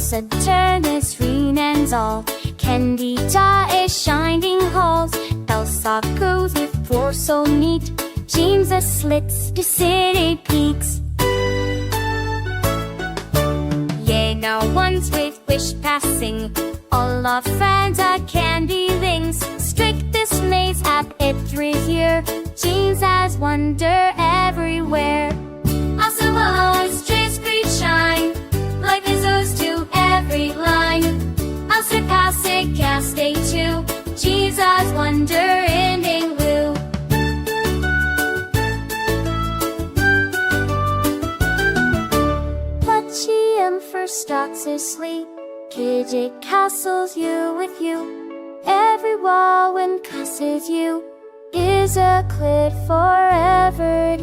Casa turns green and all. Candida is shining halls. Belsaco's floor so neat. James's slits to city peaks. Yea, now ones with wish passing. All of friends are candy rings. Strict displays at it 3 year. James has wonder everywhere. Also always streets great shine. Life is owes to every line. Also classic cast day 2. Jesus wonder in Englu. Pluchium first stocks asleep. Kidget castles you with you. Every wall when castles you is a clit forever.